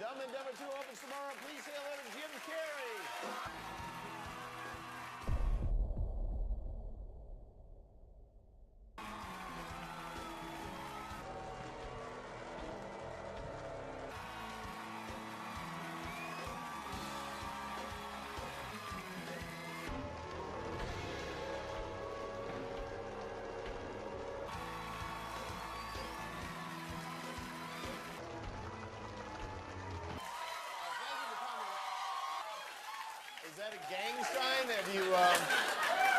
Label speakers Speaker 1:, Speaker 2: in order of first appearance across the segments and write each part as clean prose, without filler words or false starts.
Speaker 1: Dumb and Dumber 2 opens tomorrow. Please say hello to Jim Carrey. Is that a gang sign? Have you,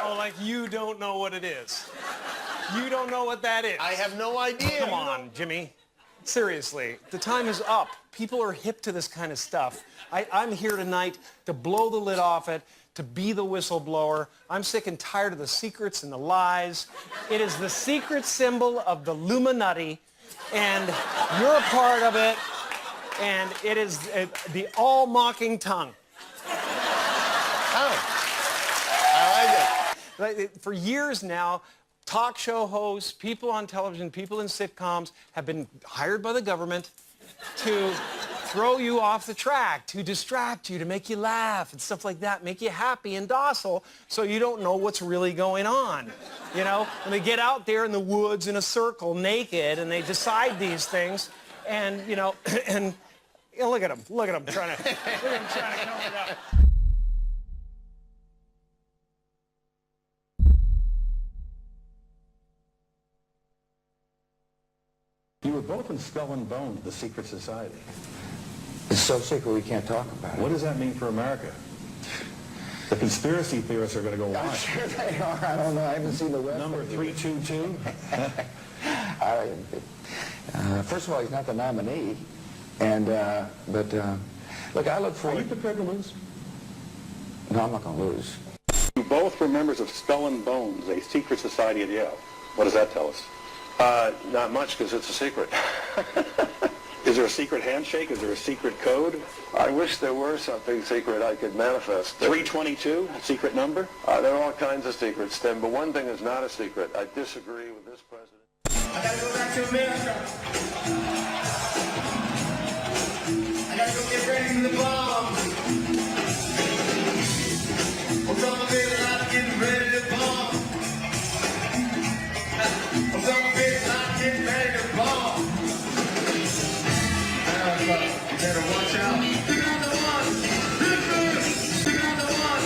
Speaker 2: Oh, like you don't know what it is. You don't know what that is.
Speaker 1: I have no idea.
Speaker 2: Come on, Jimmy. Seriously, the time is up. People are hip to this kind of stuff. I'm here tonight to blow the lid off it, to be the whistleblower. I'm sick and tired of the secrets and the lies. It is the secret symbol of the Illuminati, and you're a part of it, and it is the all-mocking tongue.
Speaker 1: I like it.
Speaker 2: For years now, talk show hosts, people on television, people in sitcoms have been hired by the government to throw you off the track, to distract you, to make you laugh and stuff like that, make you happy and docile so you don't know what's really going on. You know, and they get out there in the woods in a circle naked and they decide these things and, you know, and you know, look at them trying to cover it up.
Speaker 3: You were both in Skull and Bones, the secret society.
Speaker 4: It's so secret we can't talk about it.
Speaker 3: What does that mean for America? The conspiracy theorists are going to go
Speaker 4: I'm
Speaker 3: wild.
Speaker 4: sure they are. I don't know. I haven't seen the rest.
Speaker 3: Number 322?
Speaker 4: First of all, he's not the nominee. And, look, I look
Speaker 3: Are
Speaker 4: forward...
Speaker 3: you prepared to lose?
Speaker 4: No, I'm not going to lose.
Speaker 5: You both were members of Skull and Bones, a secret society at Yale. What does that tell us?
Speaker 6: Not much, because it's a secret.
Speaker 5: Is there a secret handshake? Is there a secret code?
Speaker 6: I wish there were something secret I could manifest.
Speaker 5: 322, secret number?
Speaker 6: There are all kinds of secrets, Tim, but one thing is not a secret. I disagree with this president.
Speaker 7: I gotta go back to America. I gotta go get ready for the bomb. Osama bin Laden getting ready to bomb. Osama bin Laden getting ready to bomb. America, you better watch out. Look on the one. Look on the one.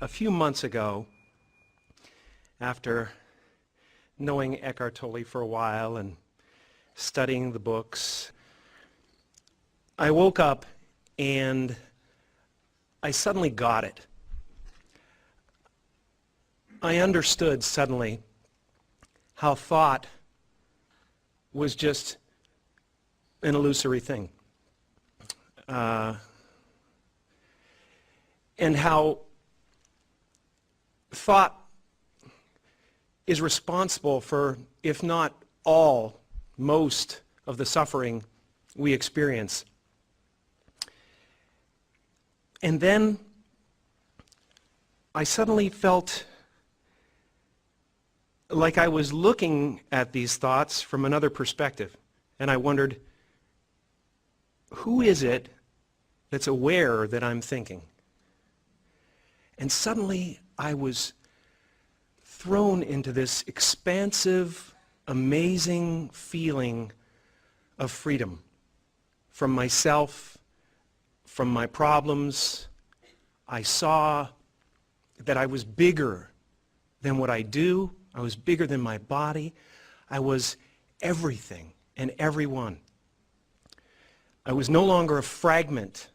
Speaker 2: A few months ago, after knowing Eckhart Tolle for a while and studying the books, I woke up and I suddenly got it. I understood suddenly how thought was just an illusory thing. And how thought is responsible for, if not all, most of the suffering we experience. And then I suddenly felt like I was looking at these thoughts from another perspective. And I wondered, who is it that's aware that I'm thinking? And suddenly I was thrown into this expansive, amazing feeling of freedom from myself, from my problems. I saw that I was bigger than what I do. I was bigger than my body. I was everything and everyone. I was no longer a fragment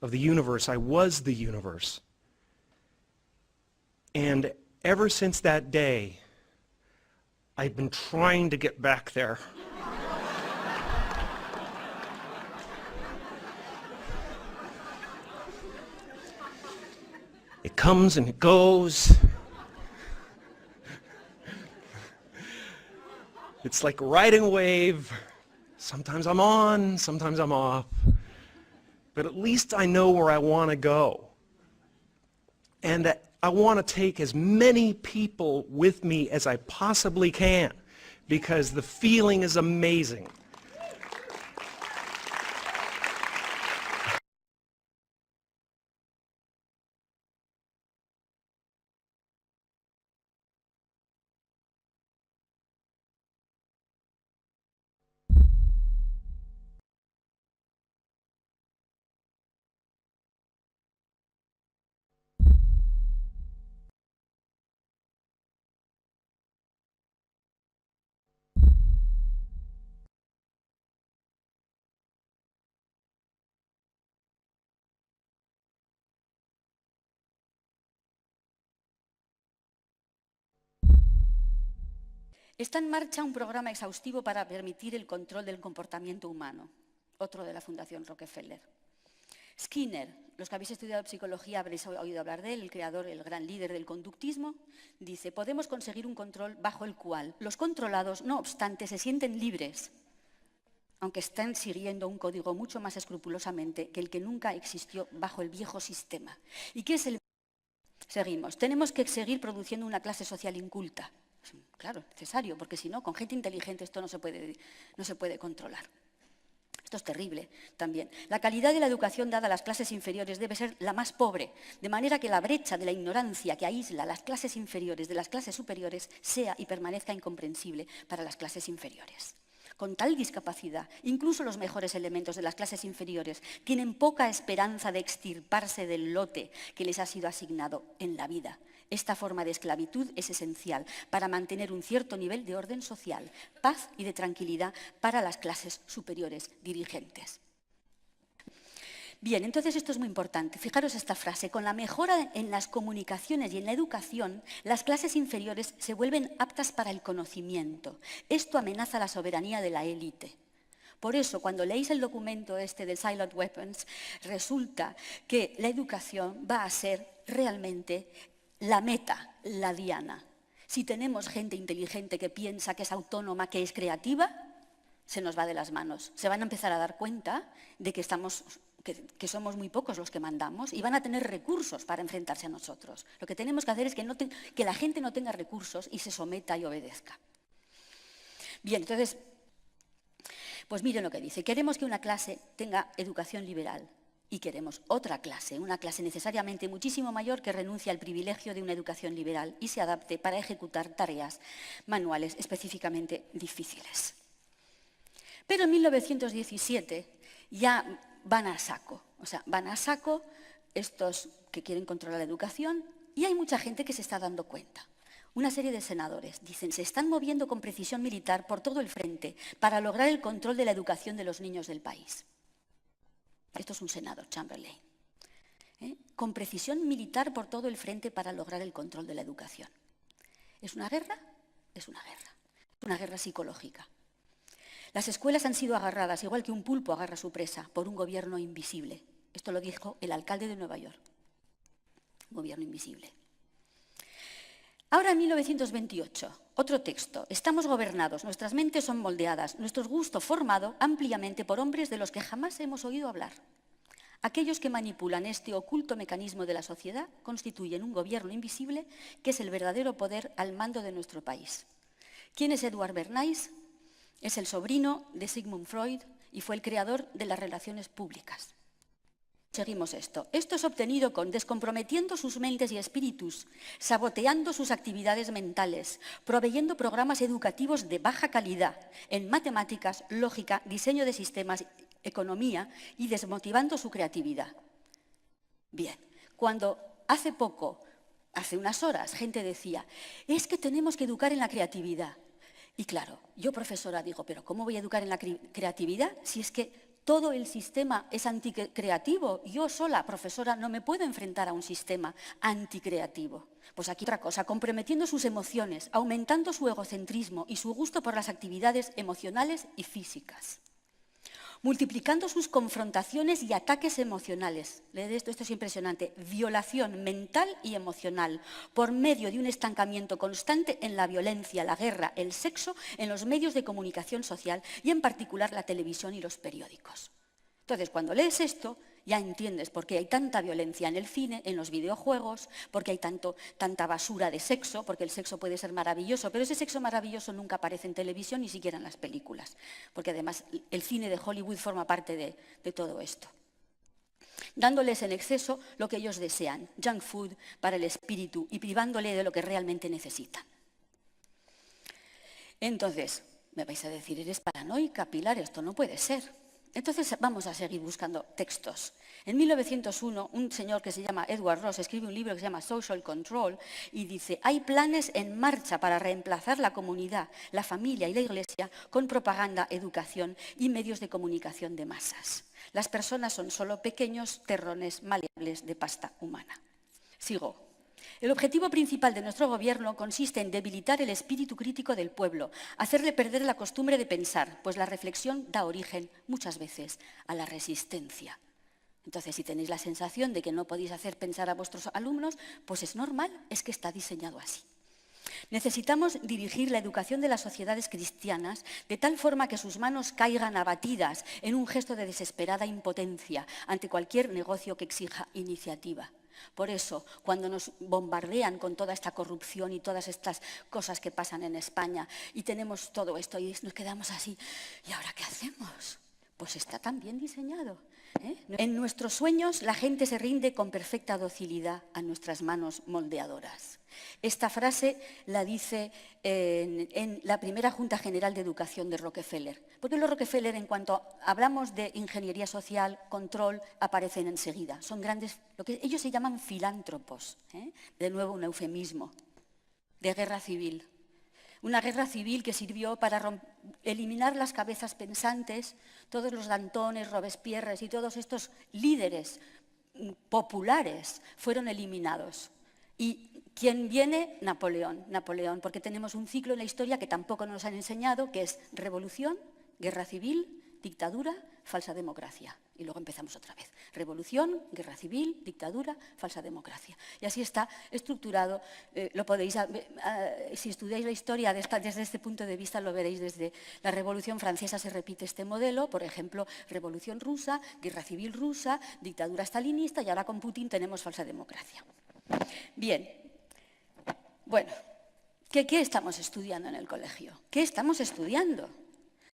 Speaker 2: of the universe. I was the universe. And ever since that day, I've been trying to get back there. It comes and it goes. It's like riding a wave. Sometimes I'm on, sometimes I'm off. But at least I know where I want to go. And I want to take as many people with me as I possibly can, because the feeling is amazing.
Speaker 8: Está en marcha un programa exhaustivo para permitir el control del comportamiento humano, otro de la Fundación Rockefeller. Skinner, los que habéis estudiado psicología habréis oído hablar de él, el creador, el gran líder del conductismo, dice: podemos conseguir un control bajo el cual los controlados, no obstante, se sienten libres, aunque estén siguiendo un código mucho más escrupulosamente que el que nunca existió bajo el viejo sistema. ¿Y qué es el? Seguimos. Tenemos que seguir produciendo una clase social inculta. Claro, necesario, porque si no, con gente inteligente esto no se puede controlar. Esto es terrible también. La calidad de la educación dada a las clases inferiores debe ser la más pobre, de manera que la brecha de la ignorancia que aísla las clases inferiores de las clases superiores sea y permanezca incomprensible para las clases inferiores. Con tal discapacidad, incluso los mejores elementos de las clases inferiores tienen poca esperanza de extirparse del lote que les ha sido asignado en la vida. Esta forma de esclavitud es esencial para mantener un cierto nivel de orden social, paz y de tranquilidad para las clases superiores dirigentes. Bien, entonces esto es muy importante. Fijaros esta frase: con la mejora en las comunicaciones y en la educación, las clases inferiores se vuelven aptas para el conocimiento. Esto amenaza la soberanía de la élite. Por eso, cuando leéis el documento este de Silent Weapons, resulta que la educación va a ser realmente la meta, la diana. Si tenemos gente inteligente que piensa, que es autónoma, que es creativa, se nos va de las manos. Se van a empezar a dar cuenta de que somos muy pocos los que mandamos y van a tener recursos para enfrentarse a nosotros. Lo que tenemos que hacer es que la gente no tenga recursos y se someta y obedezca. Bien, entonces, pues miren lo que dice. Queremos que una clase tenga educación liberal. Y queremos otra clase, una clase necesariamente muchísimo mayor que renuncie al privilegio de una educación liberal y se adapte para ejecutar tareas manuales específicamente difíciles. Pero en 1917 ya van a saco, estos que quieren controlar la educación, y hay mucha gente que se está dando cuenta. Una serie de senadores dicen: se están moviendo con precisión militar por todo el frente para lograr el control de la educación de los niños del país. Esto es un senador, Chamberlain. Con precisión militar por todo el frente para lograr el control de la educación. ¿Es una guerra? Es una guerra. Es una guerra psicológica. Las escuelas han sido agarradas, igual que un pulpo agarra su presa, por un gobierno invisible. Esto lo dijo el alcalde de Nueva York. Gobierno invisible. Ahora en 1928, otro texto. Estamos gobernados, nuestras mentes son moldeadas, nuestro gusto formado ampliamente por hombres de los que jamás hemos oído hablar. Aquellos que manipulan este oculto mecanismo de la sociedad constituyen un gobierno invisible que es el verdadero poder al mando de nuestro país. ¿Quién es Edward Bernays? Es el sobrino de Sigmund Freud y fue el creador de las relaciones públicas. Seguimos esto. Esto es obtenido con descomprometiendo sus mentes y espíritus, saboteando sus actividades mentales, proveyendo programas educativos de baja calidad en matemáticas, lógica, diseño de sistemas, economía y desmotivando su creatividad. Bien, cuando hace poco, hace unas horas, gente decía, es que tenemos que educar en la creatividad. Y claro, yo profesora digo, pero ¿cómo voy a educar en la creatividad si es que todo el sistema es anticreativo? Yo sola, profesora, no me puedo enfrentar a un sistema anticreativo. Pues aquí otra cosa, comprometiendo sus emociones, aumentando su egocentrismo y su gusto por las actividades emocionales y físicas. Multiplicando sus confrontaciones y ataques emocionales. Leed esto es impresionante. Violación mental y emocional por medio de un estancamiento constante en la violencia, la guerra, el sexo, en los medios de comunicación social y en particular la televisión y los periódicos. Entonces, cuando lees esto, ya entiendes por qué hay tanta violencia en el cine, en los videojuegos, por qué hay tanta basura de sexo, porque el sexo puede ser maravilloso, pero ese sexo maravilloso nunca aparece en televisión, ni siquiera en las películas, porque además el cine de Hollywood forma parte de todo esto. Dándoles en exceso lo que ellos desean, junk food para el espíritu y privándole de lo que realmente necesitan. Entonces, me vais a decir, eres paranoica, Pilar, esto no puede ser. Entonces vamos a seguir buscando textos. En 1901, un señor que se llama Edward Ross escribe un libro que se llama Social Control y dice, hay planes en marcha para reemplazar la comunidad, la familia y la iglesia con propaganda, educación y medios de comunicación de masas. Las personas son solo pequeños terrones maleables de pasta humana. Sigo. El objetivo principal de nuestro gobierno consiste en debilitar el espíritu crítico del pueblo, hacerle perder la costumbre de pensar, pues la reflexión da origen, muchas veces, a la resistencia. Entonces, si tenéis la sensación de que no podéis hacer pensar a vuestros alumnos, pues es normal, es que está diseñado así. Necesitamos dirigir la educación de las sociedades cristianas de tal forma que sus manos caigan abatidas en un gesto de desesperada impotencia ante cualquier negocio que exija iniciativa. Por eso, cuando nos bombardean con toda esta corrupción y todas estas cosas que pasan en España y tenemos todo esto y nos quedamos así, ¿y ahora qué hacemos? Pues está tan bien diseñado. En nuestros sueños la gente se rinde con perfecta docilidad a nuestras manos moldeadoras. Esta frase la dice en la primera Junta General de Educación de Rockefeller. Porque los Rockefeller, en cuanto hablamos de ingeniería social, control, aparecen enseguida. Son grandes, lo que ellos se llaman filántropos. De nuevo un eufemismo de guerra civil. Una guerra civil que sirvió para eliminar las cabezas pensantes, todos los Dantones, Robespierres y todos estos líderes populares fueron eliminados. ¿Y quién viene? Napoleón, porque tenemos un ciclo en la historia que tampoco nos han enseñado, que es revolución, guerra civil, dictadura, falsa democracia. Y luego empezamos otra vez. Revolución, guerra civil, dictadura, falsa democracia. Y así está estructurado, lo podéis, si estudiáis la historia desde este punto de vista, lo veréis desde la Revolución Francesa se repite este modelo, por ejemplo, Revolución Rusa, guerra civil rusa, dictadura stalinista y ahora con Putin tenemos falsa democracia. Bien, bueno, ¿qué estamos estudiando en el colegio? ¿Qué estamos estudiando?